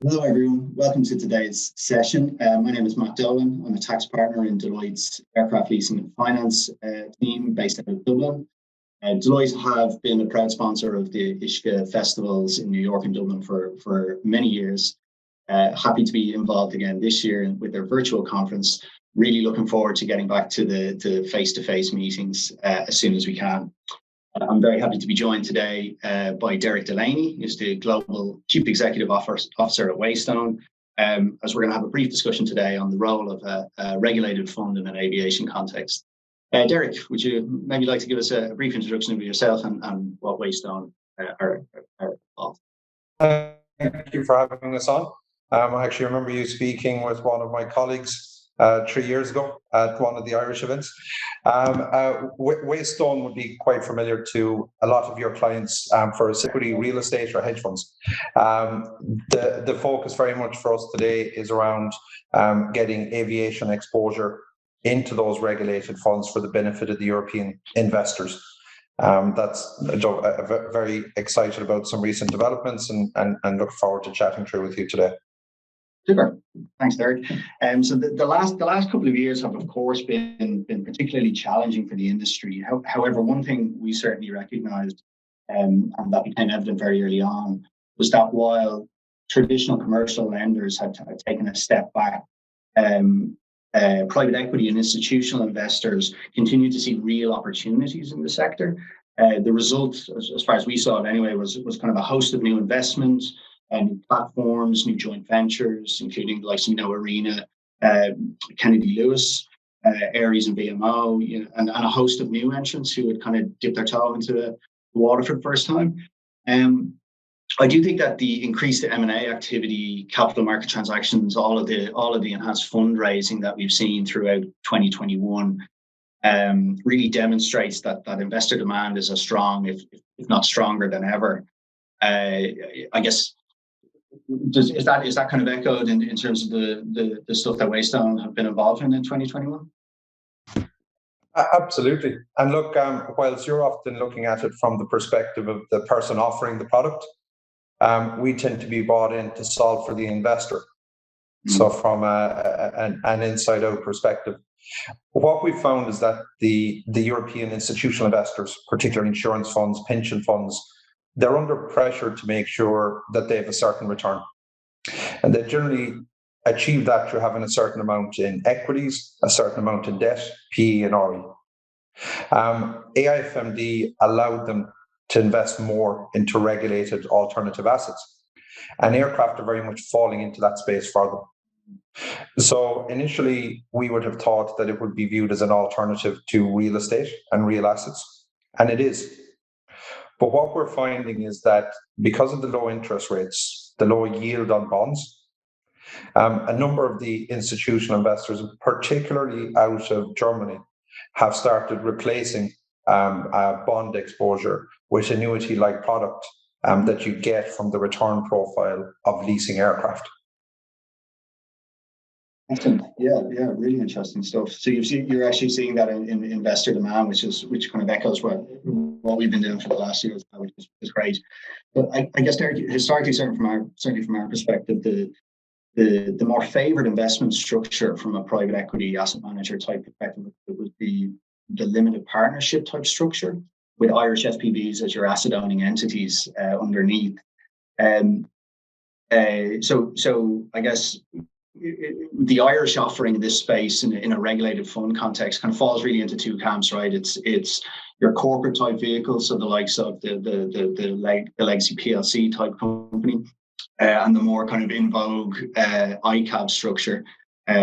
Hello, everyone. Welcome to today's session. My name is Matt Dolan. I'm a tax partner in Deloitte's aircraft leasing and finance team based out of Dublin. Deloitte have been a proud sponsor of the Ishka festivals in New York and Dublin for many years. Happy to be involved again this year with their virtual conference. Really looking forward to getting back to the face-to-face meetings as soon as we can. I'm very happy to be joined today by Delaney, who's the Global Chief Executive Officer at Waystone, as we're going to have a brief discussion today on the role of a regulated fund in an aviation context. Derek, would you maybe like to give us a brief introduction of yourself and what Waystone are involved? Thank you for having us on. I actually remember you speaking with one of my colleagues 3 years ago at one of the Irish events. Waystone would be quite familiar to a lot of your clients for equity, real estate, or hedge funds. The focus very much for us today is around getting aviation exposure into those regulated funds for the benefit of the European investors. That's very excited about some recent developments and look forward to chatting through with you today. Super. Thanks, Derek. So the last couple of years have, of course, been particularly challenging for the industry. However, one thing we certainly recognised, and that became evident very early on, was that while traditional commercial lenders had taken a step back, private equity and institutional investors continued to see real opportunities in the sector. The result, as far as we saw it anyway, was kind of a host of new investments and new platforms, new joint ventures, including the likes of Arena, Kennedy Lewis, Ares and BMO, and a host of new entrants who had kind of dipped their toe into the water for the first time. I do think that the increased M&A activity, capital market transactions, all of the enhanced fundraising that we've seen throughout 2021 really demonstrates that investor demand is as strong, if not stronger than ever. I guess, is that kind of echoed in terms of the stuff that Waystone have been involved in 2021? Absolutely. And look, whilst you're often looking at it from the perspective of the person offering the product, we tend to be brought in to solve for the investor. Mm-hmm. So from an inside-out perspective, what we found is that the European institutional investors, particularly insurance funds, pension funds, they're under pressure to make sure that they have a certain return. And they generally achieve that through having a certain amount in equities, a certain amount in debt, PE and RE. AIFMD allowed them to invest more into regulated alternative assets. And aircraft are very much falling into that space for them. So initially, we would have thought that it would be viewed as an alternative to real estate and real assets. And it is. But what we're finding is that because of the low interest rates, the low yield on bonds, a number of the institutional investors, particularly out of Germany, have started replacing bond exposure with annuity-like product that you get from the return profile of leasing aircraft. Excellent. Yeah, really interesting stuff. So you're actually seeing that in investor demand, which kind of echoes what we've been doing for the last year, which is great. But I guess, Derek, historically, certainly from our perspective, the more favoured investment structure from a private equity asset manager type perspective would be the limited partnership type structure with Irish SPVs as your asset owning entities underneath. So I guess the Irish offering in this space in a regulated fund context kind of falls really into two camps, right? It's your corporate type vehicles, so the likes of the legacy PLC type company, and the more kind of in vogue ICAV structure,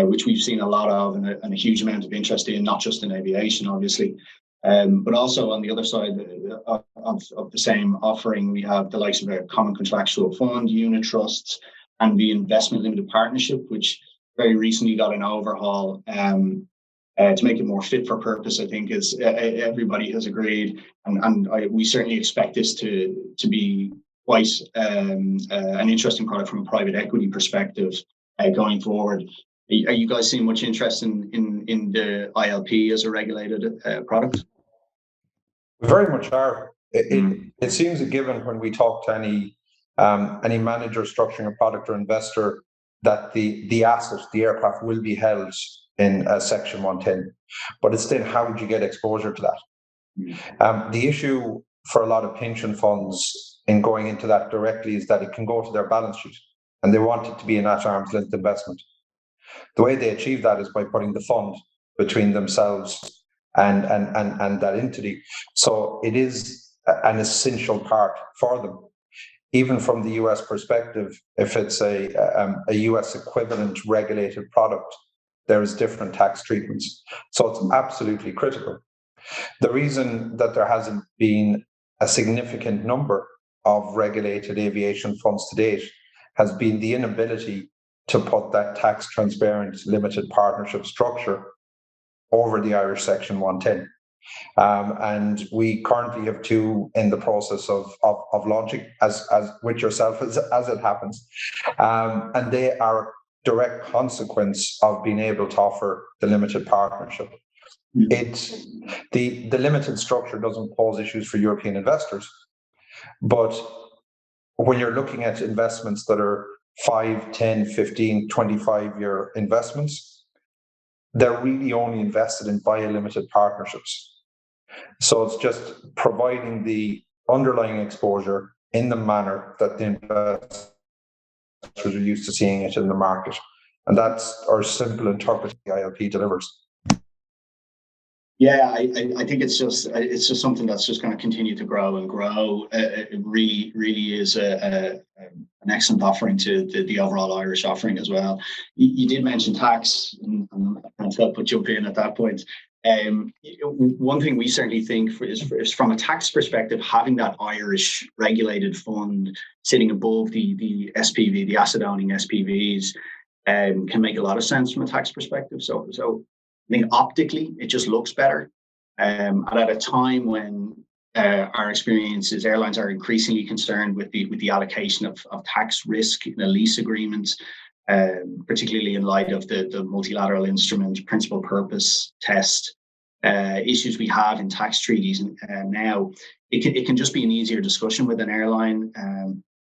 which we've seen a lot of and a huge amount of interest in, not just in aviation, obviously, but also on the other side of the same offering, we have the likes of a common contractual fund, unit trusts, and the investment limited partnership, which very recently got an overhaul to make it more fit for purpose. I think as everybody has agreed, and we certainly expect this to be quite an interesting product from a private equity perspective going forward. Are you guys seeing much interest in the ILP as a regulated product? We very much are. It seems a given when we talk to any any manager structuring a product or investor, that the asset, the aircraft, will be held in Section 110. But it's then, how would you get exposure to that? The issue for a lot of pension funds in going into that directly is that it can go to their balance sheet, and they want it to be an at-arm's length investment. The way they achieve that is by putting the fund between themselves and that entity. So it is an essential part for them. Even from the US perspective, if it's a US equivalent regulated product, there is different tax treatments. So it's absolutely critical. The reason that there hasn't been a significant number of regulated aviation funds to date has been the inability to put that tax transparent limited partnership structure over the Irish Section 110. And we currently have two in the process of launching, as with yourself as it happens. And they are direct consequence of being able to offer the limited partnership. The limited structure doesn't pose issues for European investors, but when you're looking at investments that are 5, 10, 15, 25-year investments, they're really only invested in via limited partnerships. So it's just providing the underlying exposure in the manner that the investors are used to seeing it in the market. And that's our simple interpretation the ILP delivers. Yeah, I think it's just something that's just going to continue to grow and grow. It really is an excellent offering to the overall Irish offering as well. You did mention tax, and I can't help but jump in at that point. One thing we certainly think is from a tax perspective, having that Irish regulated fund sitting above the SPV, the asset owning SPVs, can make a lot of sense from a tax perspective. So I think optically it just looks better. And at a time when our experience is airlines are increasingly concerned with the allocation of tax risk in a lease agreement, particularly in light of the multilateral instrument principal purpose test issues we have in tax treaties now, it can just be an easier discussion with an airline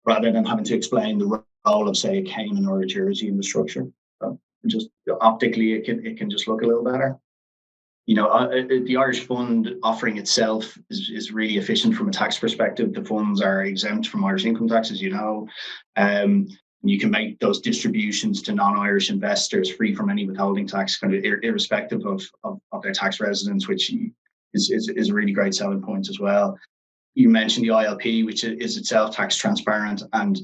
rather than having to explain the role of, say, a Cayman or a Jersey in the structure. So just optically, it can just look a little better. You know, the Irish fund offering itself is really efficient from a tax perspective. The funds are exempt from Irish income tax, as you know. You can make those distributions to non-Irish investors free from any withholding tax, kind of irrespective of their tax residence, which is a really great selling point as well. You mentioned the ILP, which is itself tax transparent, and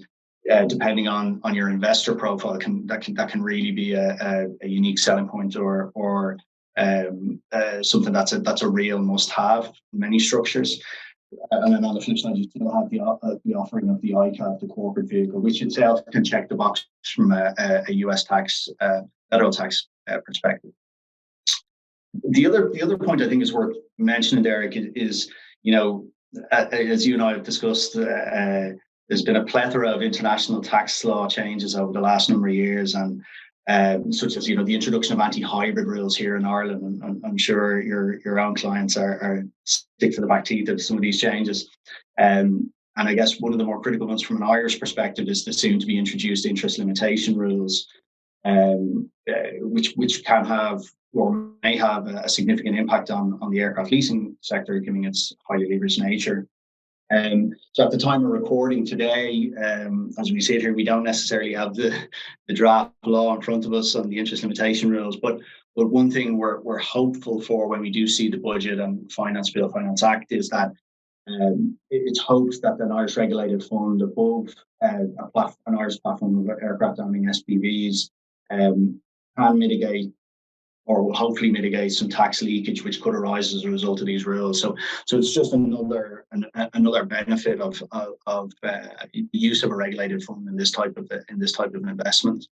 depending on your investor profile, that can really be a unique selling point or something that's a real must-have in many structures. And then on the flip side, you still have the offering of the ICAV, the corporate vehicle, which itself can check the box from a US tax, federal tax perspective. The other point I think is worth mentioning, Derek, is, you know, as you and I have discussed, there's been a plethora of international tax law changes over the last number of years, and such as, you know, the introduction of anti-hybrid rules here in Ireland, and I'm sure your own clients are stick to the back teeth of some of these changes. And I guess one of the more critical ones from an Irish perspective is the soon to be introduced interest limitation rules, which can have or may have a significant impact on the aircraft leasing sector, given its highly leveraged nature. So at the time of recording today, as we sit here, we don't necessarily have the draft law in front of us on the interest limitation rules, but one thing we're hopeful for when we do see the budget and Finance Bill, Finance Act, is that it's hoped that an Irish regulated fund above an Irish platform of aircraft owning SPVs can mitigate, or will hopefully mitigate, some tax leakage which could arise as a result of these rules. So it's just another benefit of the use of a regulated fund in this type of investment.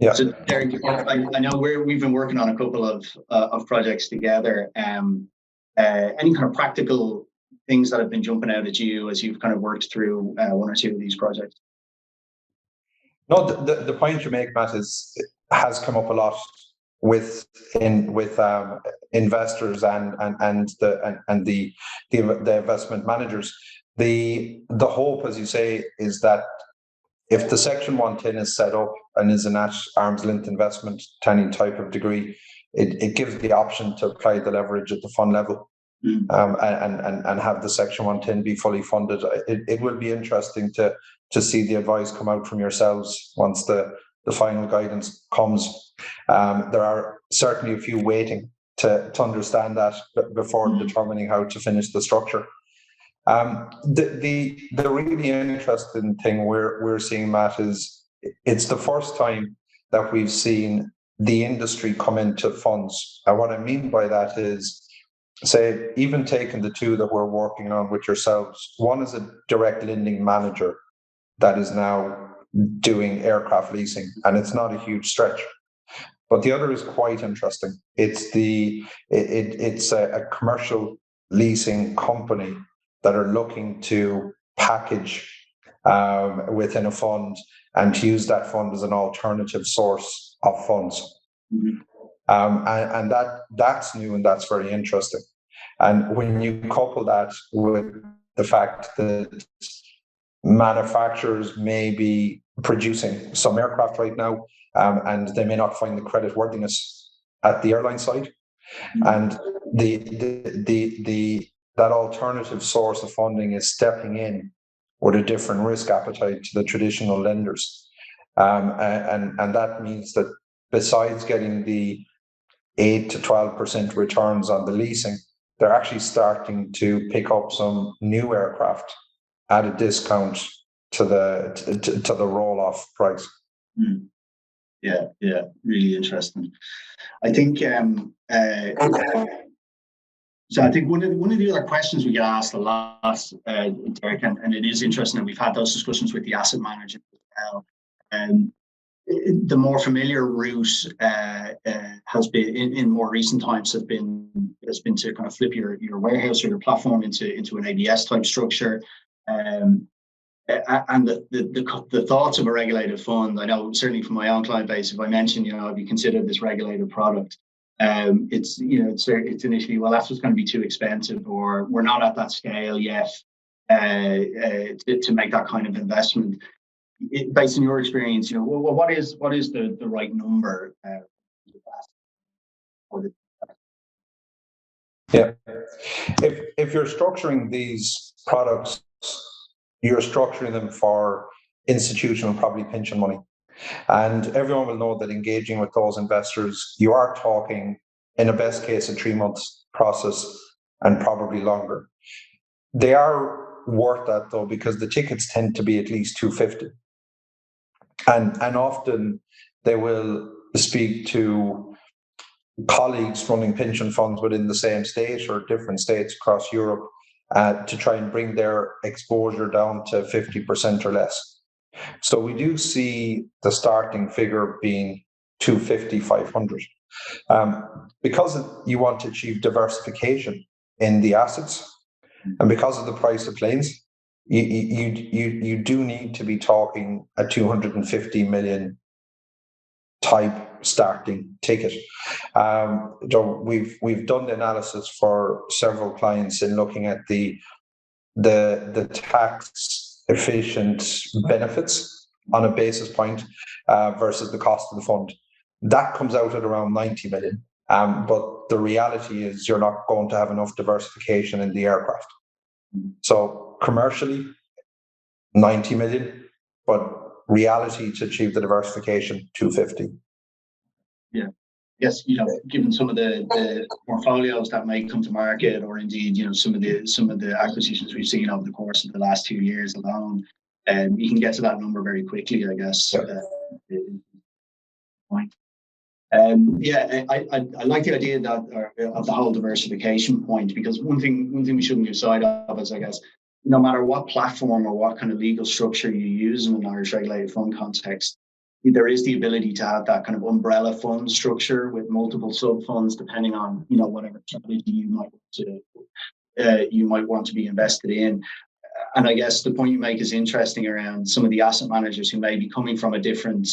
Yeah. So Derek, I know we've been working on a couple of projects together. Any kind of practical things that have been jumping out at you as you've kind of worked through one or two of these projects? No, the point you make, Matt, has come up a lot with investors and the investment managers. The hope, as you say, is that if the Section 110 is set up and is an arm's length investment to any type of degree, it gives the option to apply the leverage at the fund level. And have the Section 110 be fully funded. It will be interesting to see the advice come out from yourselves once the final guidance comes. There are certainly a few waiting to understand that before determining how to finish the structure. The really interesting thing we're seeing, Matt, is it's the first time that we've seen the industry come into funds. And what I mean by that is, say, even taking the two that we're working on with yourselves, one is a direct lending manager that is now doing aircraft leasing, and it's not a huge stretch. But the other is quite interesting. It's a commercial leasing company that are looking to package within a fund and to use that fund as an alternative source of funds. And that's new, and that's very interesting. And when you couple that with the fact that manufacturers may be producing some aircraft right now, and they may not find the credit worthiness at the airline side, and that alternative source of funding is stepping in with a different risk appetite to the traditional lenders, and that means that besides getting the 8 to 12% returns on the leasing, they're actually starting to pick up some new aircraft at a discount to the roll-off price. Yeah, really interesting. I think so. I think one of the other questions we get asked a lot, Derek, and it is interesting, and we've had those discussions with the asset managers as well. The more familiar route has been in more recent times has been to kind of flip your warehouse or your platform into an ABS type structure, and the thoughts of a regulated fund. I know certainly from my own client base, if I mention, have you considered this regulated product? It's initially, well, that's just going to be too expensive, or we're not at that scale yet to make that kind of investment. Based on your experience, what is the right number? Yeah, if you're structuring these products, you're structuring them for institutional, probably pension money, and everyone will know that engaging with those investors, you are talking in a best case a 3-month process and probably longer. They are worth that though, because the tickets tend to be at least 250. And often they will speak to colleagues running pension funds within the same state or different states across Europe to try and bring their exposure down to 50% or less. So we do see the starting figure being 250, 500. Because you want to achieve diversification in the assets, and because of the price of planes, you do need to be talking a 250 million type starting ticket. We've done the analysis for several clients in looking at the tax efficient benefits on a basis point versus the cost of the fund. That comes out at around 90 million. But the reality is you're not going to have enough diversification in the aircraft. So commercially, 90 million, but reality to achieve the diversification, 250. Yeah. Yes, given some of the portfolios that may come to market, or indeed, some of the acquisitions we've seen over the course of the last 2 years alone, you can get to that number very quickly, I guess. Point. I like the idea of the whole diversification point, because one thing we shouldn't lose sight of is, I guess, no matter what platform or what kind of legal structure you use in an Irish regulated fund context, there is the ability to have that kind of umbrella fund structure with multiple sub funds, depending on whatever strategy you might want to be invested in. And I guess the point you make is interesting around some of the asset managers who may be coming from a different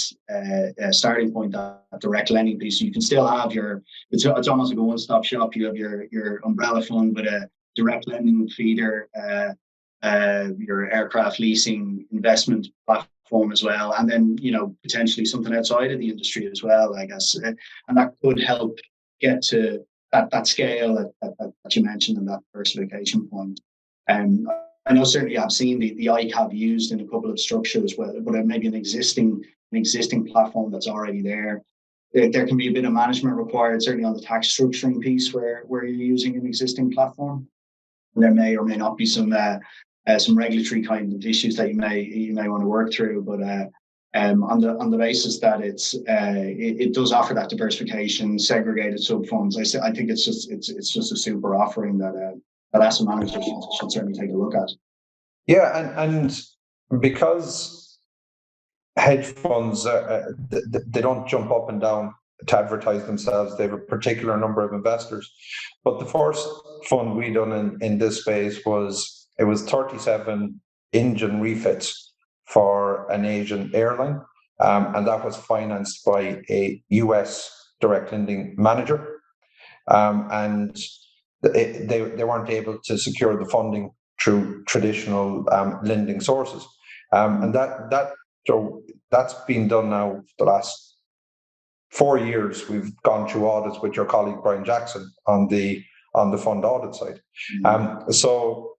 starting point, that direct lending piece. So you can still have it's almost like a one-stop shop. You have your umbrella fund with a direct lending feeder, your aircraft leasing investment platform form as well, and then potentially something outside of the industry as well, I guess, and that could help get to that scale that you mentioned and that diversification point. I know certainly I've seen the ICAV used in a couple of structures, but maybe an existing platform that's already there. There can be a bit of management required, certainly on the tax structuring piece where you're using an existing platform. And there may or may not be some regulatory kind of issues that you may want to work through, but on the basis that it does offer that diversification, segregated sub funds, I think it's just a super offering that asset managers should certainly take a look at. Yeah, and because hedge funds, they don't jump up and down to advertise themselves. They have a particular number of investors. But the first fund we done in this space was 37 engine refits for an Asian airline, and that was financed by a US direct lending manager, and they weren't able to secure the funding through traditional lending sources, and that's been done now the last 4 years. We've gone through audits with your colleague Brian Jackson on the fund audit side. So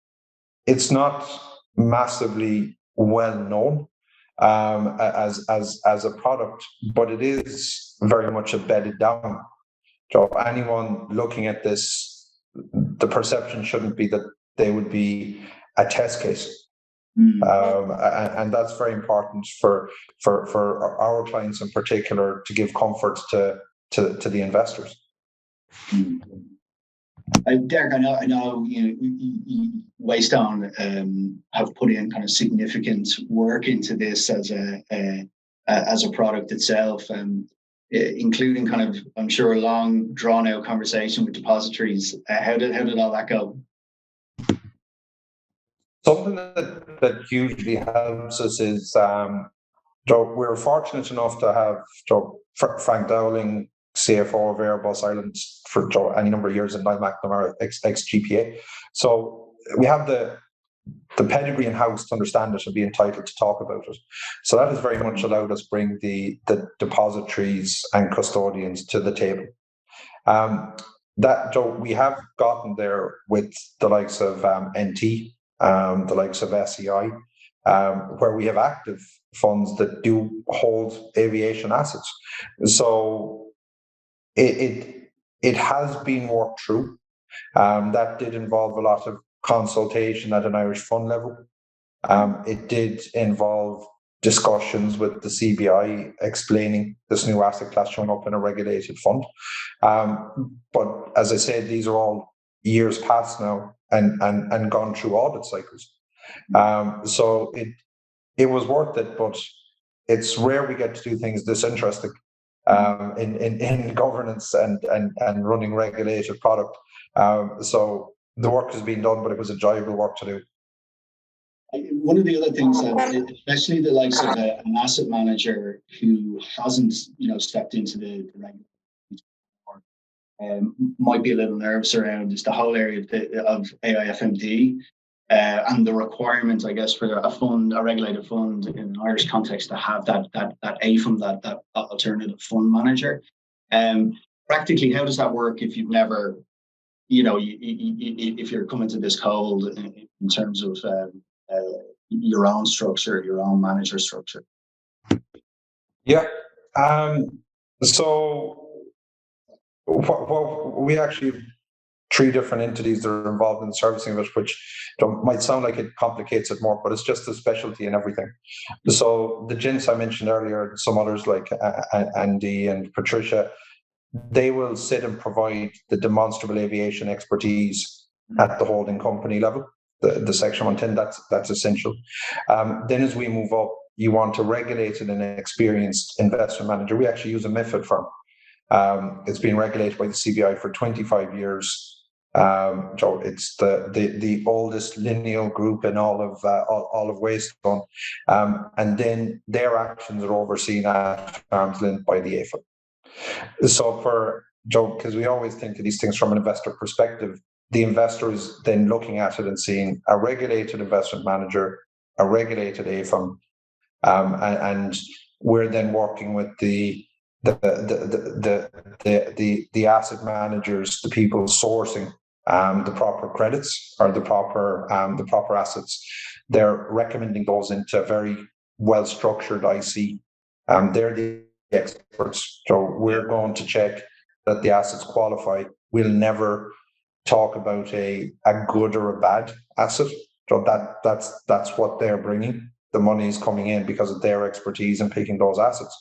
it's not massively well known as a product, but it is very much a bedded down. So anyone looking at this, the perception shouldn't be that they would be a test case. And that's very important for our clients in particular, to give comfort to the investors. Derek, I know Waystone have put in kind of significant work into this as a product itself, including kind of, I'm sure, a long drawn out conversation with depositories. How did all that go? Something that hugely helps us is we're fortunate enough to have Frank Dowling, CFO of Airbus Ireland, for any number of years, and Niall McNamara, ex-GPA. So we have the pedigree in house to understand it and be entitled to talk about it. So that has very much allowed us bring the depositories and custodians to the table. That we have gotten there with the likes of NT, the likes of SEI, where we have active funds that do hold aviation assets. So it has been worked through. That did involve a lot of consultation at an Irish fund level. It did involve discussions with the CBI explaining this new asset class showing up in a regulated fund. But as I said, these are all years past now and gone through audit cycles. So it was worth it, but it's rare we get to do things this interesting in governance and running regulated product. So the work has been done, but it was enjoyable work to do. One of the other things that, especially the likes of an asset manager who hasn't, stepped into the regulation, might be a little nervous around, is the whole area of AIFMD and the requirement, I guess, for a regulated fund in an Irish context to have that AIFM, that alternative fund manager. Practically, how does that work if you've never, if you're coming to this cold in terms of your own structure, your own manager structure? Yeah. So we actually have 3 different entities that are involved in servicing of it, which might sound like it complicates it more, but it's just a specialty in everything. So the gents I mentioned earlier, some others like Andy and Patricia, they will sit and provide the demonstrable aviation expertise at the holding company level, the Section 110, that's essential. Then as we move up, you want a regulated and experienced investment manager. We actually use a MiFID firm. It's been regulated by the CBI for 25 years. So it's the oldest lineal group in all of Waystone, and then their actions are overseen at arm's length by the AIFM. So for Joe, because we always think of these things from an investor perspective, the investor is then looking at it and seeing a regulated investment manager, a regulated AIFM, and we're then working with the asset managers, the people sourcing the proper credits or the proper assets. They're recommending those into a very well structured IC. They're the experts, so we're going to check that the assets qualify. We'll never talk about a good or a bad asset. So that's what they're bringing. The money is coming in because of their expertise in picking those assets.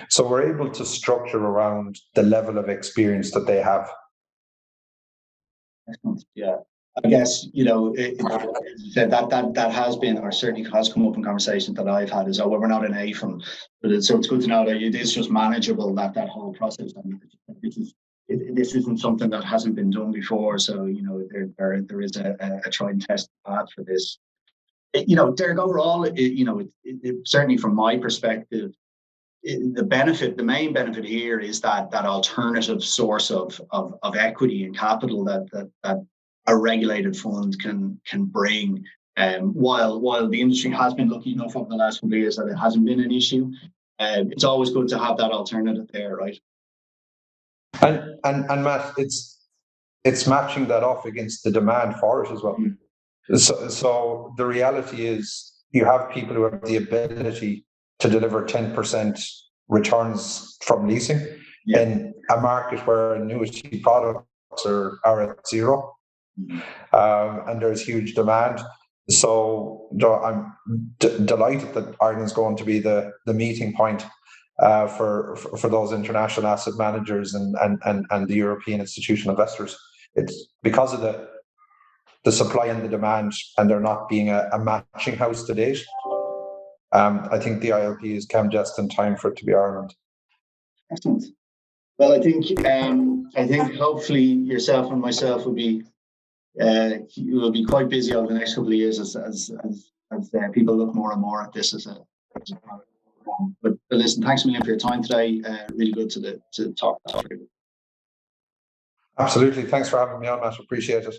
So we're able to structure around the level of experience that they have. Yeah, I guess, you know, that has been, or certainly has come up in conversations that I've had, is, oh, well, we're not an AIFM, but so it's good to know that it is just manageable, that whole process. I mean, this isn't something that hasn't been done before, so, you know, there is a try and test path for this. You know, Derek, overall, you know, certainly from my perspective, the main benefit here is that alternative source of equity and capital that a regulated fund can bring. While the industry has been lucky enough over the last couple of years that it hasn't been an issue, it's always good to have that alternative there, right? And Matt, it's matching that off against the demand for it as well. So the reality is, you have people who have the ability to deliver 10% returns from leasing in a market where annuity products are at zero, and there's huge demand. So I'm delighted that Ireland's going to be the meeting point for those international asset managers and the European institutional investors. It's because of the supply and the demand, and there not being a matching house to date. I think the ILPs came just in time for it to be Ireland. Excellent. Well, I think hopefully yourself and myself will be quite busy over the next couple of years as people look more and more at this as a product. But listen, thanks a million for your time today. Really good to talk. Absolutely. Thanks for having me on, Matt. Appreciate it.